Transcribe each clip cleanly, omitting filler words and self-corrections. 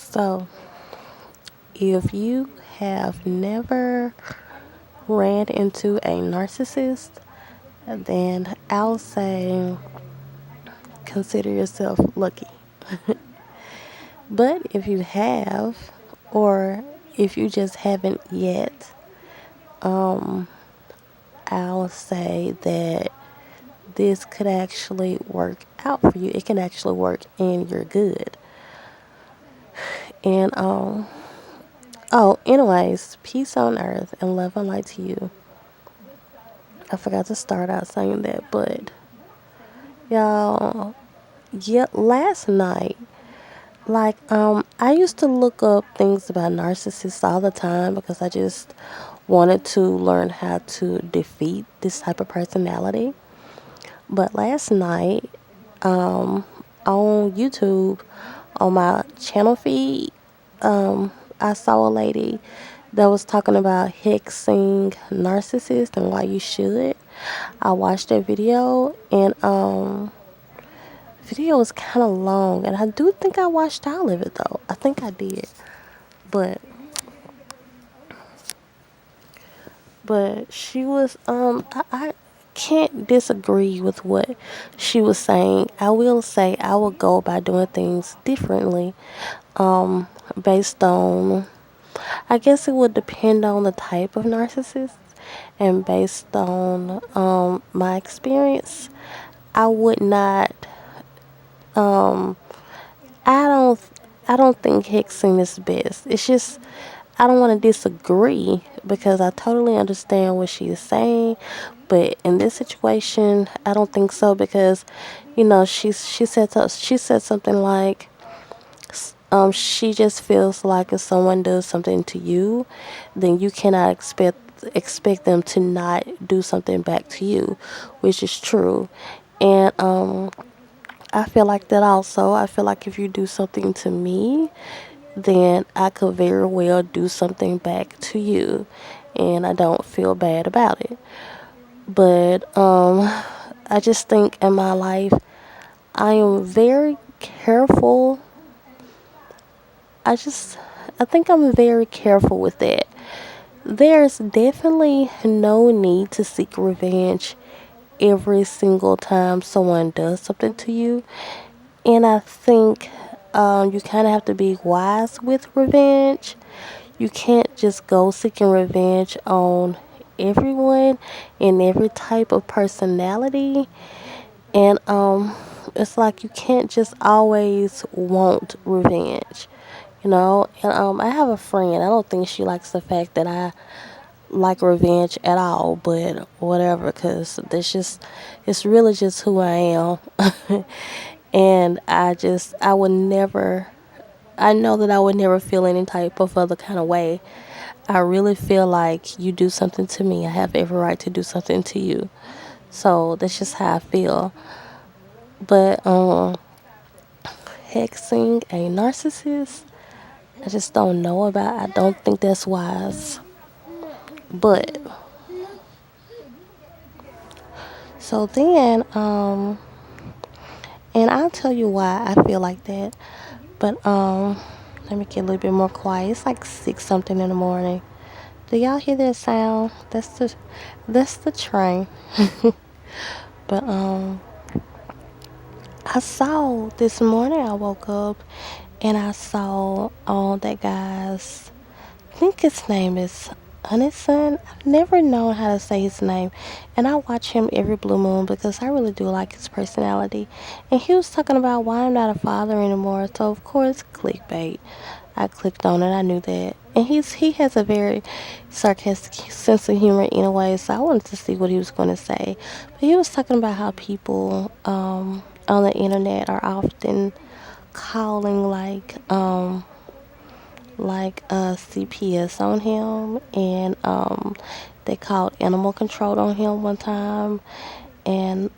So, if you have never ran into a narcissist, then I'll say consider yourself lucky. But if you have, or if you just haven't yet, I'll say that this could actually work out for you. It can actually work in your good. And anyways, peace on earth and love and light to you. I forgot to start out saying that, but y'all, yeah, last night, I used to look up things about narcissists all the time because I just wanted to learn how to defeat this type of personality. But last night, on YouTube, on my channel feed, I saw a lady that was talking about hexing narcissists and why you should. I watched that video, and video was kind of long, and I do think I watched all of it though. I think I did, but she was I can't disagree with what she was saying. I will say I will go about doing things differently, based on, I guess it would depend on the type of narcissist, and based on my experience, I would not I don't I don't think hexing is best. It's just I don't want to disagree because I totally understand what she is saying, but in this situation, I don't think so because, she said something like, she just feels like if someone does something to you, then you cannot expect them to not do something back to you, which is true, and I feel like that also. I feel like if you do something to me, then I could very well do something back to you, and I don't feel bad about it. But I just think in my life, I am very careful. I just, I think I'm very careful with that. There's definitely no need to seek revenge every single time someone does something to you. And I think you kind of have to be wise with revenge. You can't just go seeking revenge on everyone and every type of personality. And it's like you can't just always want revenge. And I have a friend. I don't think she likes the fact that I like revenge at all, but whatever, because it's really just who I am. And I would never, I know that I would never feel any type of other kind of way. I really feel like you do something to me, I have every right to do something to you. So that's just how I feel. But hexing a narcissist, I just don't know about. I don't think that's wise. But so then, and I'll tell you why I feel like that. But let me get a little bit more quiet. It's like 6 something in the morning. Do y'all hear that sound? That's the train. But I saw this morning, I woke up and I saw that guy's, I think his name is Unison. I've never known how to say his name, and I watch him every blue moon because I really do like his personality. And he was talking about why I'm not a father anymore. So of course, clickbait. I clicked on it. I knew that, and he has a very sarcastic sense of humor anyway. So I wanted to see what he was going to say. But he was talking about how people on the internet are often calling like CPS on him, and they called animal control on him one time, and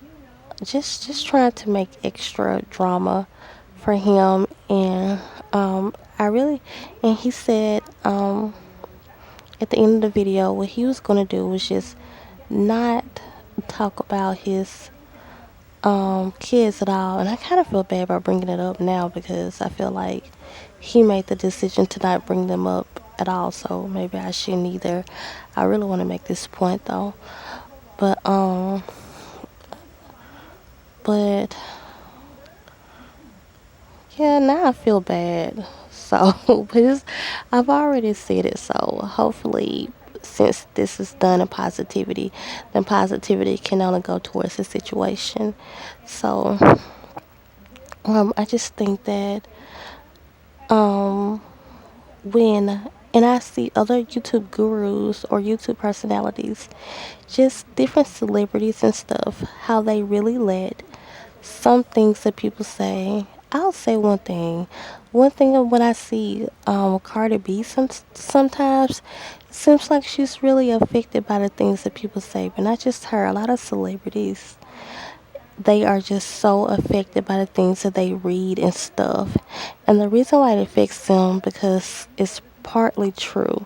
just trying to make extra drama for him. And I really, and he said at the end of the video what he was going to do was just not talk about his kids at all. And I kind of feel bad about bringing it up now because I feel like he made the decision to not bring them up at all. So maybe I shouldn't either. I really want to make this point though. But but yeah, now I feel bad. So, but I've already said it. So hopefully, since this is done in positivity, then positivity can only go towards the situation. So, I just think that um, when and I see other YouTube gurus or YouTube personalities, just different celebrities and stuff, how they really let some things that people say. I'll say one thing. One thing of when I see Cardi B sometimes it seems like she's really affected by the things that people say, but not just her. A lot of celebrities, they are just so affected by the things that they read and stuff. And the reason why it affects them because it's partly true.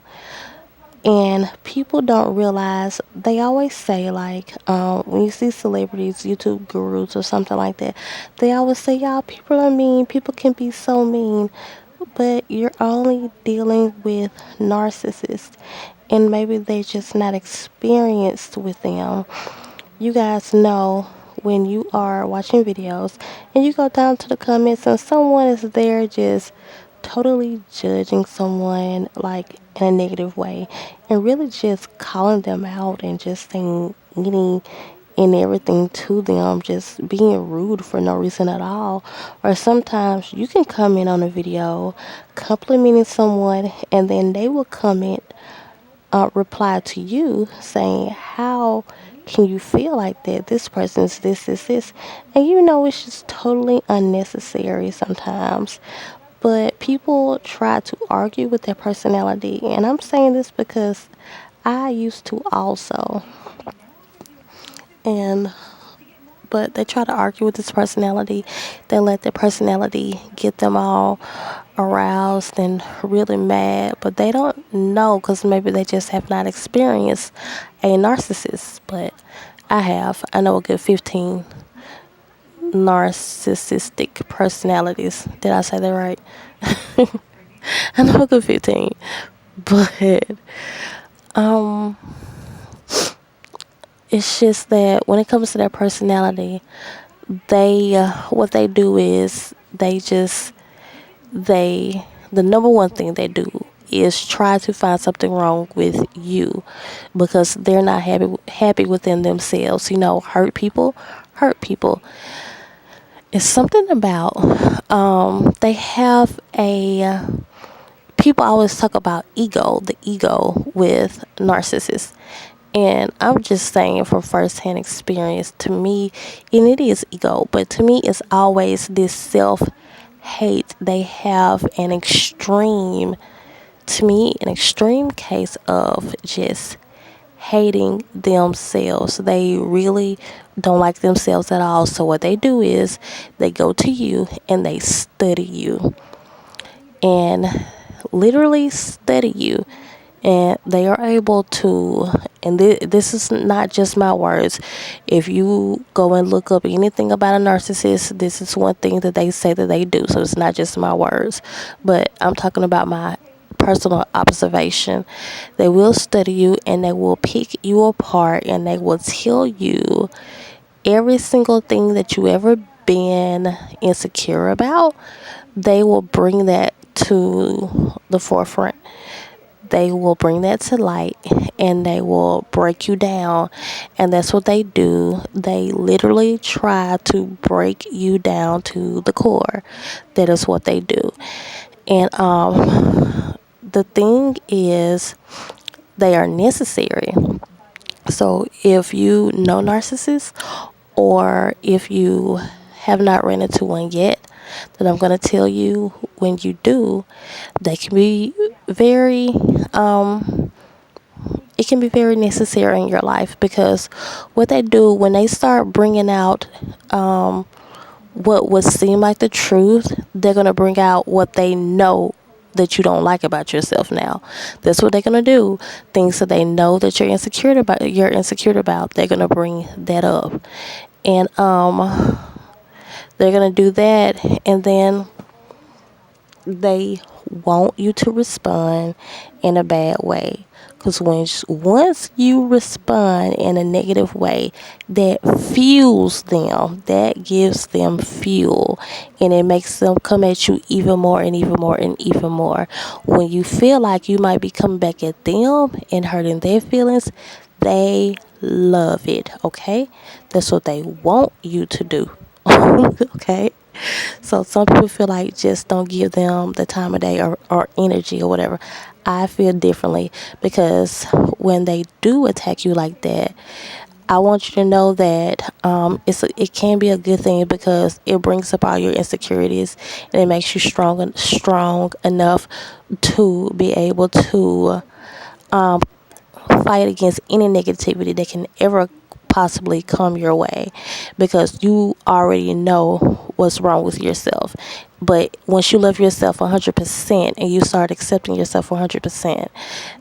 And people don't realize, they always say, like, when you see celebrities, YouTube gurus, or something like that, they always say, y'all, people are mean. People can be so mean. But you're only dealing with narcissists. And maybe they're just not experienced with them. You guys know when you are watching videos and you go down to the comments and someone is there just totally judging someone like in a negative way and really just calling them out and just saying any and everything to them, just being rude for no reason at all. Or sometimes you can comment on a video complimenting someone and then they will comment reply to you saying, how can you feel like that? This person's this. And you know, it's just totally unnecessary sometimes. But people try to argue with their personality. And I'm saying this because I used to also. And but they try to argue with this personality. They let their personality get them all aroused and really mad, but they don't know because maybe they just have not experienced a narcissist. But I have. I know a good 15 narcissistic personalities. Did I say that right? I know a good 15. But um, it's just that when it comes to their personality, they what they do is they the number one thing they do is try to find something wrong with you because they're not happy within themselves. You know, hurt people. It's something about they have a people always talk about the ego with narcissists. And I'm just saying from firsthand experience, to me, and it is ego, but to me, it's always this self hate. They have to me, an extreme case of just hating themselves. They really don't like themselves at all. So what they do is they go to you and they study you and literally study you, and they are able to, and this is not just my words. If you go and look up anything about a narcissist, this is one thing that they say that they do. So it's not just my words, but I'm talking about my personal observation. They will study you and they will pick you apart and they will tell you every single thing that you ever been insecure about. They will bring that to the forefront. They will bring that to light and they will break you down. And that's what they do. They literally try to break you down to the core. That is what they do. And the thing is, they are necessary. So if you know narcissists, or if you have not ran into one yet, then I'm going to tell you, when you do, they can be very it can be very necessary in your life, because what they do when they start bringing out what would seem like the truth, they're going to bring out what they know that you don't like about yourself now. That's what they're going to do. Things that they know that you're insecure about, they're going to bring that up. And they're gonna do that, and then they want you to respond in a bad way. Because once you respond in a negative way, that fuels them, that gives them fuel, and it makes them come at you even more and even more and even more. When you feel like you might be coming back at them and hurting their feelings, they love it, okay? That's what they want you to do. Okay? So some people feel like just don't give them the time of day or energy or whatever. I feel differently, because when they do attack you like that, I want you to know that it can be a good thing, because it brings up all your insecurities, and it makes you strong enough to be able to fight against any negativity that can ever possibly come your way, because you already know what's wrong with yourself. But once you love yourself 100% and you start accepting yourself 100%,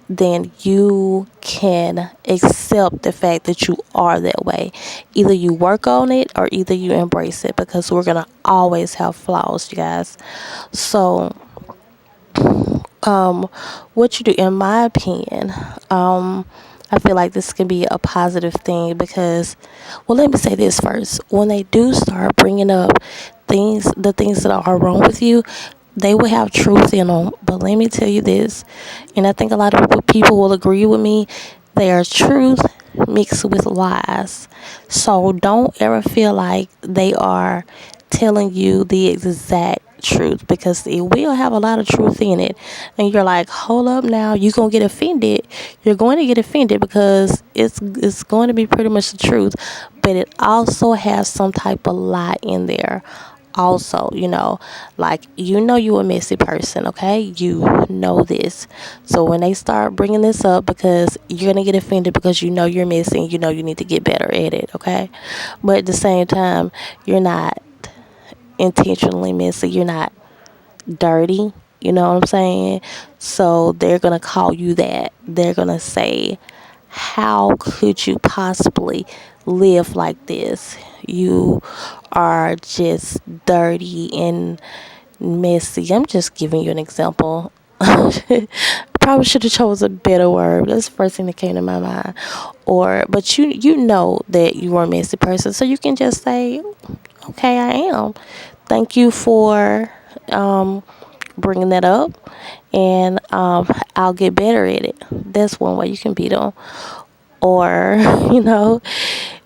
then you can accept the fact that you are that way. Either you work on it or either you embrace it, because we're going to always have flaws, you guys. So what you do, in my opinion, I feel like this can be a positive thing, because, well, let me say this first. When they do start bringing up the things that are wrong with you, they will have truth in them. But let me tell you this, and I think a lot of people will agree with me, they are truth mixed with lies. So don't ever feel like they are telling you the exact truth, because it will have a lot of truth in it. And you're like, hold up now, you're going to get offended. You're going to get offended, because it's going to be pretty much the truth, but it also has some type of lie in there also. Like, you a messy person, okay? You know this. So when they start bringing this up, because you're gonna get offended, because you're messy, and you need to get better at it, okay? But at the same time, you're not intentionally messy, you're not dirty, you know what I'm saying? So they're gonna call you that. They're gonna say, how could you possibly live like this? You are just dirty and messy. I'm just giving you an example. Probably should have chose a better word. That's the first thing that came to my mind. But you know that you are a messy person, so you can just say, okay, I am. Thank you for bringing that up, and I'll get better at it. That's one way you can beat them. Or,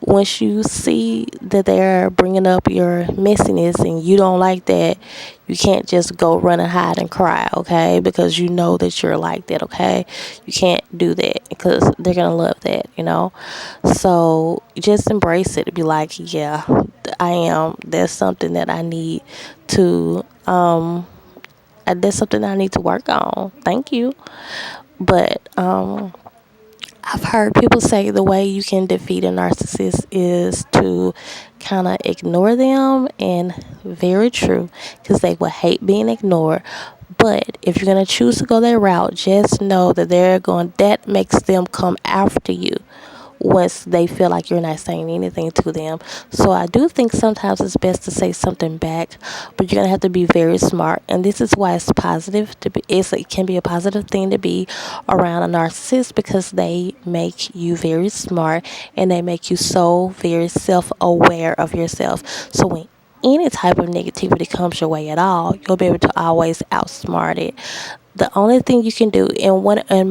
once you see that they're bringing up your messiness and you don't like that, you can't just go run and hide and cry, okay? Because you know that you're like that, okay? You can't do that, because they're going to love that. So just embrace it. Be like, yeah, I am. There's something that I need to, there's something I need to work on. Thank you. But, I've heard people say the way you can defeat a narcissist is to kind of ignore them, and very true, because they will hate being ignored. But if you're going to choose to go that route, just know that that makes them come after you once they feel like you're not saying anything to them. So I do think sometimes it's best to say something back, but you're gonna have to be very smart. And this is why it's positive to be. It can be a positive thing to be around a narcissist, because they make you very smart, and they make you so very self-aware of yourself. So when any type of negativity comes your way at all, you'll be able to always outsmart it. The only thing you can do, and one of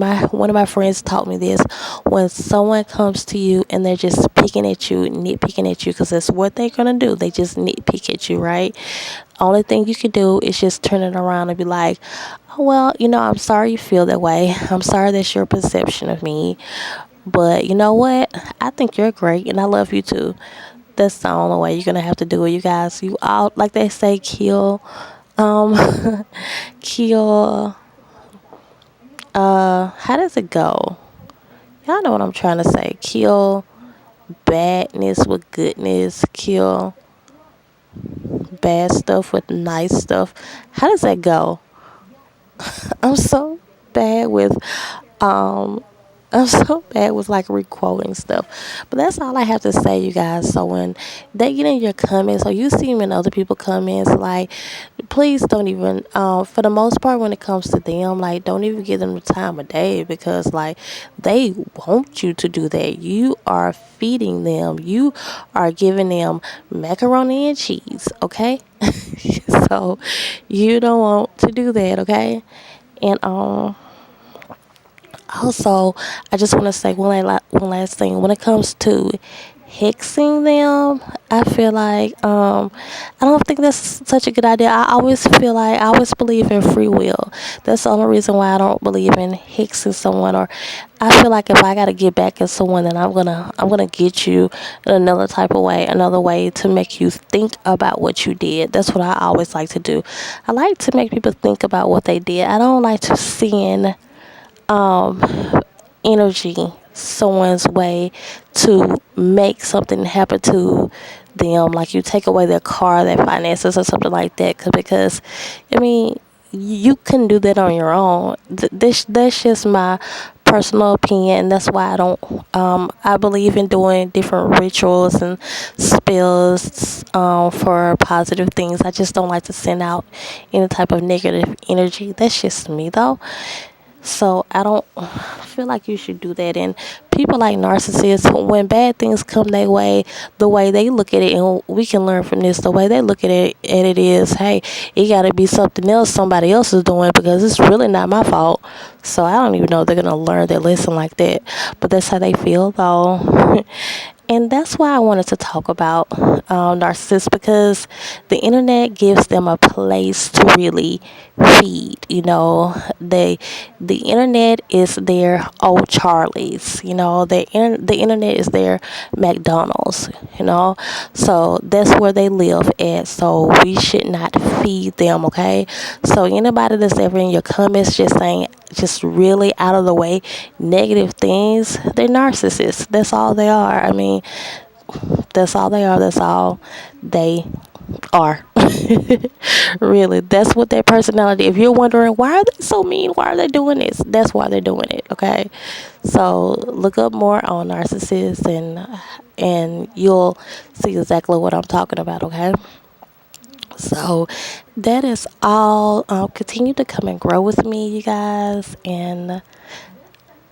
my friends taught me this: when someone comes to you and they're just picking at you, nitpicking at you, because that's what they're gonna do. They just nitpick at you, right? Only thing you can do is just turn it around and be like, oh, well, I'm sorry you feel that way. I'm sorry that's your perception of me, but you know what? I think you're great, and I love you too. That's the only way you're gonna have to do it, you guys. You all, like they say, kill. How does it go? Y'all know what I'm trying to say. Kill badness with goodness. Kill bad stuff with nice stuff. How does that go? I'm so bad with I'm so bad with like requoting stuff. But that's all I have to say, you guys. So when they get in your comments or you see them in other people's comments, like, please don't even, for the most part, when it comes to them, like, don't even give them the time of day, because like they want you to do that. You are feeding them. You are giving them macaroni and cheese, okay? So you don't want to do that, okay? And also, I just want to say one last thing. When it comes to hexing them, I feel like I don't think that's such a good idea. I always believe in free will. That's the only reason why I don't believe in hexing someone. Or I feel like if I gotta get back at someone, then I'm gonna get you in another type of way, another way to make you think about what you did. That's what I always like to do. I like to make people think about what they did. I don't like to send energy someone's way to make something happen to them, like you take away their car, their finances, or something like that. Because I mean, you can do that on your own. That's just my personal opinion, and that's why I believe in doing different rituals and spells for positive things. I just don't like to send out any type of negative energy. That's just me, though. So I don't feel like you should do that. And people like narcissists, when bad things come their way, the way they look at it, and we can learn from this, the way they look at it is, hey, it got to be something else somebody else is doing, because it's really not my fault. So I don't even know if they're going to learn their lesson like that. But that's how they feel, though. And that's why I wanted to talk about narcissists, because the internet gives them a place to really feed. The internet is their old Charlie's. The internet is their McDonald's. So that's where they live at. So we should not feed them. Okay. So anybody that's ever in your comments just saying just really out of the way negative things, they're narcissists. That's all they are. I mean, that's all they are. That's all they are. Really, that's what their personality. If you're wondering why are they so mean, why are they doing this, that's why they're doing it. Okay. So look up more on narcissists, and you'll see exactly what I'm talking about. Okay. So that is all. Continue to come and grow with me, you guys, and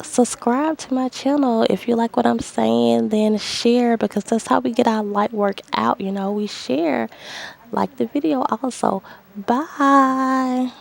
subscribe to my channel. If you like what I'm saying, then share, because that's how we get our light work out. We share. Like the video also. Bye.